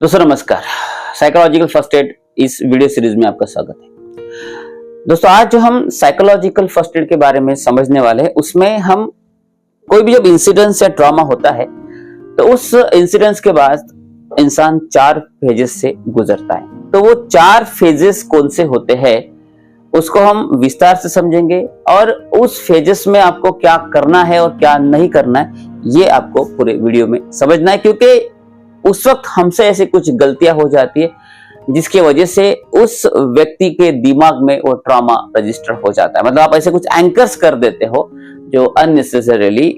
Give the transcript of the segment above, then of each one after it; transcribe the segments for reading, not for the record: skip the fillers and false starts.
दोस्तों नमस्कार। Psychological first aid इस वीडियो सीरीज में आपका स्वागत है। दोस्तों आज जो हम साइकोलॉजिकल फर्स्ट एड के बारे में समझने वाले हैं उसमें हम कोई भी जब इंसिडेंस या ट्रॉमा होता है तो उस इंसिडेंस के बाद इंसान 4 फेजेस से गुजरता है। तो वो 4 फेजेस कौन से होते हैं उसको हम विस्तार से समझेंगे और उस फेजेस में आपको क्या करना है और क्या नहीं करना है ये आपको पूरे वीडियो में समझना है, क्योंकि उस वक्त हमसे ऐसे कुछ गलतियां हो जाती है जिसकी वजह से उस व्यक्ति के दिमाग में वो ट्रॉमा रजिस्टर हो जाता है। मतलब आप ऐसे कुछ एंकर्स कर देते हो जो अननेसेसरीली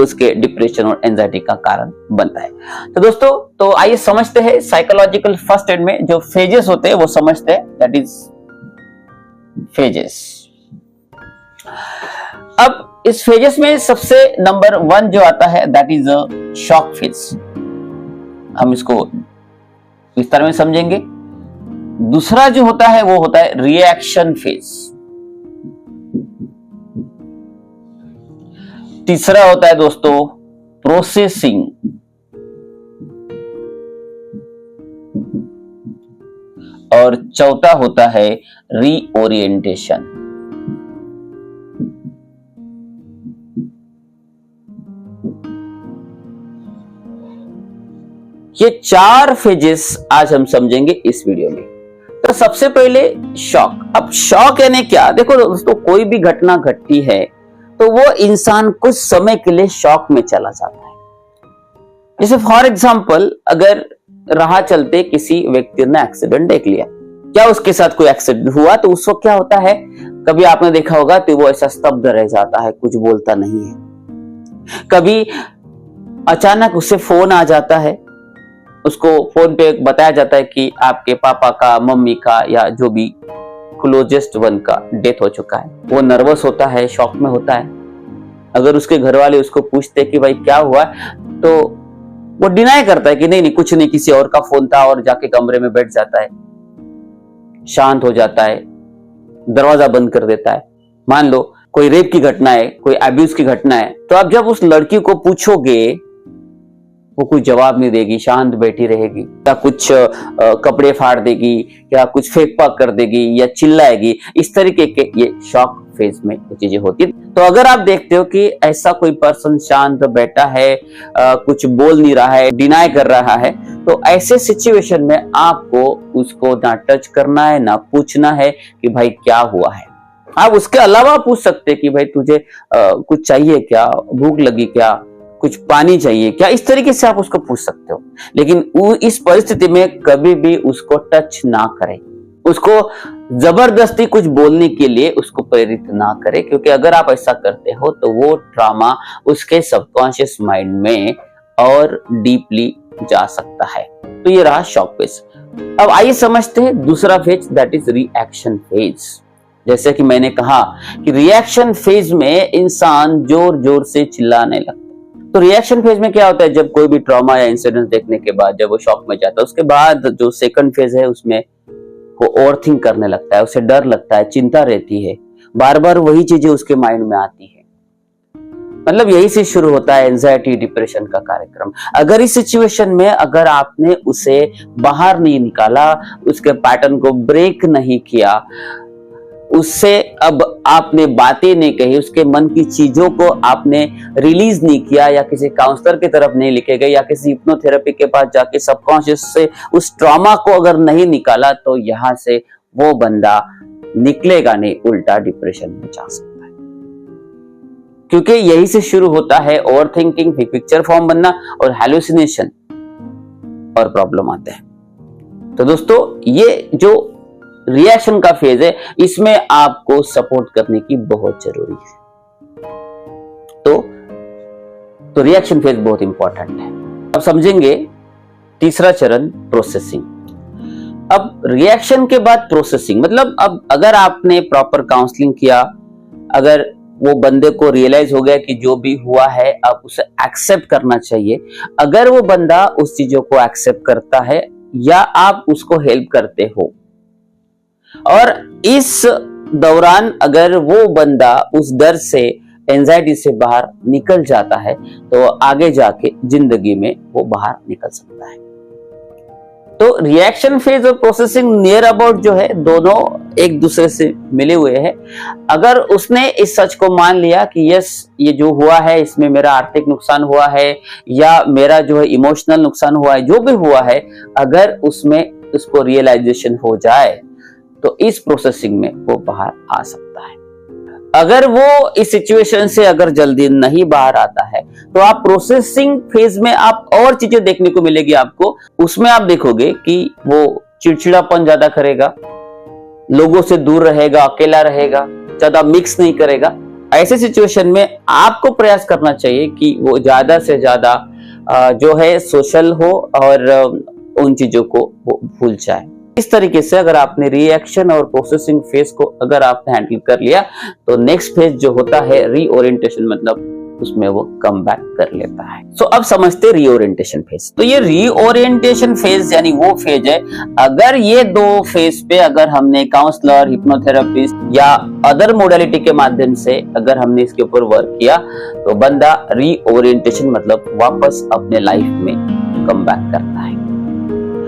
उसके डिप्रेशन और एंजाइटी का कारण बनता है। तो दोस्तों तो आइए समझते हैं साइकोलॉजिकल फर्स्ट एड में जो फेजेस होते हैं वो समझते हैं। That is phases. अब इस फेजेस में सबसे नंबर 1 जो आता है that is a shock phase. हम इसको विस्तार में समझेंगे। दूसरा जो होता है वो होता है रिएक्शन फेज। तीसरा होता है दोस्तों प्रोसेसिंग। और चौथा होता है रीओरिएंटेशन। ये 4 फेजेस आज हम समझेंगे इस वीडियो में। तो सबसे पहले शॉक। अब शॉक यानी क्या? देखो दोस्तों कोई भी घटना घटती है तो वो इंसान कुछ समय के लिए शॉक में चला जाता है। जैसे फॉर एग्जांपल अगर राह चलते किसी व्यक्ति ने एक्सीडेंट देख लिया, क्या उसके साथ कोई एक्सीडेंट हुआ तो उस वक्त क्या होता है, कभी आपने देखा होगा तो वो ऐसा स्तब्ध रह जाता है, कुछ बोलता नहीं है। कभी अचानक उससे फोन आ जाता है, उसको फोन पे बताया जाता है कि आपके पापा का, मम्मी का या जो भी क्लोजेस्ट वन का डेथ हो चुका है। वो नर्वस होता है, शॉक में होता है। अगर उसके घर वाले उसको पूछते कि भाई क्या हुआ तो वो डिनाई करता है कि नहीं कुछ नहीं, किसी और का फोन था, और जाके कमरे में बैठ जाता है, शांत हो जाता है, दरवाजा बंद कर देता है। मान लो कोई रेप की घटना है, कोई अब्यूज की घटना है, तो आप जब उस लड़की को पूछोगे वो कोई जवाब नहीं देगी, शांत बैठी रहेगी, या कुछ कपड़े फाड़ देगी, या कुछ फेंक पाक कर देगी, या चिल्लाएगी। इस तरीके के ये शॉक फेज में चीजें होती है। तो अगर आप देखते हो कि ऐसा कोई पर्सन शांत बैठा है, कुछ बोल नहीं रहा है, डिनाई कर रहा है, तो ऐसे सिचुएशन में आपको उसको ना टच करना है ना पूछना है कि भाई क्या हुआ है। आप उसके अलावा पूछ सकते हैं कि भाई तुझे कुछ चाहिए क्या, भूख लगी क्या, कुछ पानी चाहिए क्या, इस तरीके से आप उसको पूछ सकते हो। लेकिन इस परिस्थिति में कभी भी उसको टच ना करें, उसको जबरदस्ती कुछ बोलने के लिए उसको प्रेरित ना करें, क्योंकि अगर आप ऐसा करते हो तो वो ट्रॉमा उसके सबकॉन्शियस माइंड में और डीपली जा सकता है। तो ये रहा शॉक फेज। अब आइए समझते हैं दूसरा phase that is reaction phase. जैसे कि मैंने कहा कि रिएक्शन फेज में इंसान जोर जोर से चिल्लाने लगता है। तो रिएक्शन फेज में क्या होता है, जब कोई भी ट्रॉमा या इंसिडेंट देखने के बाद जब वो शॉक में जाता है, उसके बाद जो सेकंड फेज है उसमें वो ओवरथिंक करने लगता है, उसे डर लगता है, चिंता रहती है, बार बार वही चीजें उसके माइंड में आती है। मतलब यही से शुरू होता है एंजाइटी डिप्रेशन का कार्यक्रम। अगर इस सिचुएशन में अगर आपने उसे बाहर नहीं निकाला, उसके पैटर्न को ब्रेक नहीं किया, उससे अब आपने बातें नहीं कही, उसके मन की चीजों को आपने रिलीज नहीं किया, या किसी काउंसलर की तरफ नहीं लिखे गए, या किसी हिप्नोथेरेपी के पास जाके सबकॉन्शियस से उस ट्रॉमा को अगर नहीं निकाला, तो यहां से वो बंदा निकलेगा नहीं, उल्टा डिप्रेशन में जा सकता है। क्योंकि यही से शुरू होता है ओवरथिंकिंग, पिक्चर फॉर्म बनना और हैलुसिनेशन और प्रॉब्लम आते हैं। तो दोस्तों ये जो रिएक्शन का फेज है इसमें आपको सपोर्ट करने की बहुत जरूरी है। तो रिएक्शन फेज बहुत इंपॉर्टेंट है। अब समझेंगे तीसरा चरण प्रोसेसिंग। अब रिएक्शन के बाद प्रोसेसिंग मतलब अब अगर आपने प्रॉपर काउंसलिंग किया, अगर वो बंदे को रियलाइज हो गया कि जो भी हुआ है अब उसे एक्सेप्ट करना चाहिए, अगर वो बंदा उस चीजों को एक्सेप्ट करता है या आप उसको हेल्प करते हो, और इस दौरान अगर वो बंदा उस डर से, एंजाइटी से बाहर निकल जाता है तो आगे जाके जिंदगी में वो बाहर निकल सकता है। तो रिएक्शन फेज और प्रोसेसिंग नियर अबाउट जो है दोनों एक दूसरे से मिले हुए हैं। अगर उसने इस सच को मान लिया कि यस ये जो हुआ है इसमें मेरा आर्थिक नुकसान हुआ है या मेरा जो है इमोशनल नुकसान हुआ है, जो भी हुआ है, अगर उसमें उसको रियलाइजेशन हो जाए तो इस प्रोसेसिंग में वो बाहर आ सकता है। अगर वो इस सिचुएशन से अगर जल्दी नहीं बाहर आता है तो आप प्रोसेसिंग फेज में आप और चीजें देखने को मिलेगी आपको। उसमें आप देखोगे कि वो चिड़चिड़ापन ज्यादा करेगा, लोगों से दूर रहेगा, अकेला रहेगा, ज्यादा मिक्स नहीं करेगा। ऐसे सिचुएशन में आपको प्रयास करना चाहिए कि वो ज्यादा से ज्यादा जो है सोशल हो और उन चीजों को भूल जाए। इस तरीके से अगर आपने रिएक्शन और प्रोसेसिंग फेज को अगर आपने हैंडल कर लिया तो नेक्स्ट फेज जो होता है रीओरिएंटेशन, मतलब उसमें वो कम बैक कर लेता है। सो अब समझते रीओरिएंटेशन फेज। तो ये रीओरिएंटेशन फेज यानी वो फेज है, अगर ये दो फेज पे अगर हमने काउंसलर, हिप्नोथेरेपिस्ट या अदर मोडालिटी के माध्यम से अगर हमने इसके ऊपर वर्क किया तो बंदा रीओरिएंटेशन मतलब वापस अपने लाइफ में कम बैक करता है,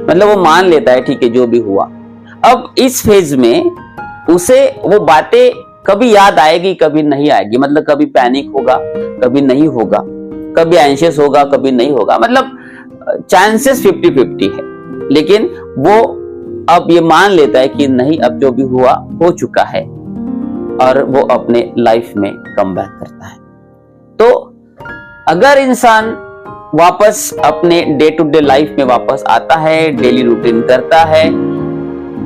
मतलब वो मान लेता है ठीक है जो भी हुआ। अब इस फेज में उसे वो बातें कभी याद आएगी कभी नहीं आएगी, मतलब कभी पैनिक होगा कभी नहीं होगा, कभी एंशियस होगा कभी नहीं होगा, मतलब चांसेस 50-50 है। लेकिन वो अब ये मान लेता है कि नहीं अब जो भी हुआ हो चुका है और वो अपने लाइफ में कम बैक करता है। तो अगर इंसान वापस अपने डे टू डे लाइफ में वापस आता है, डेली रूटीन करता है,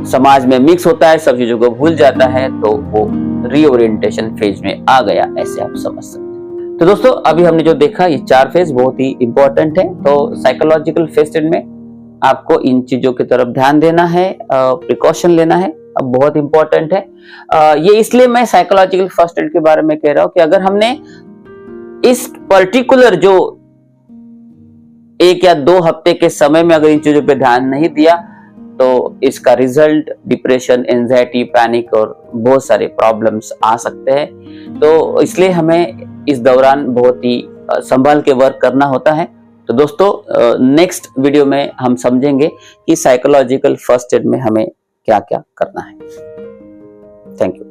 समाज में मिक्स होता है, सब चीजों को भूल जाता है, तो वो रीओरिएंटेशन फेज में आ गया, ऐसे आप समझ सकते हैं। तो दोस्तों अभी हमने जो देखा ये 4 फेज बहुत ही इंपॉर्टेंट है। तो साइकोलॉजिकल फर्स्ट एड में आपको इन चीजों की तरफ ध्यान देना है, प्रिकॉशन लेना है, अब बहुत इंपॉर्टेंट है। ये इसलिए मैं साइकोलॉजिकल फर्स्ट एड के बारे में कह रहा हूं कि अगर हमने इस पर्टिकुलर जो 1 या 2 हफ्ते के समय में अगर इन चीजों पे ध्यान नहीं दिया तो इसका रिजल्ट डिप्रेशन, एंजाइटी, पैनिक और बहुत सारे प्रॉब्लम्स आ सकते हैं। तो इसलिए हमें इस दौरान बहुत ही संभाल के वर्क करना होता है। तो दोस्तों नेक्स्ट वीडियो में हम समझेंगे कि साइकोलॉजिकल फर्स्ट एड में हमें क्या क्या करना है। Thank you.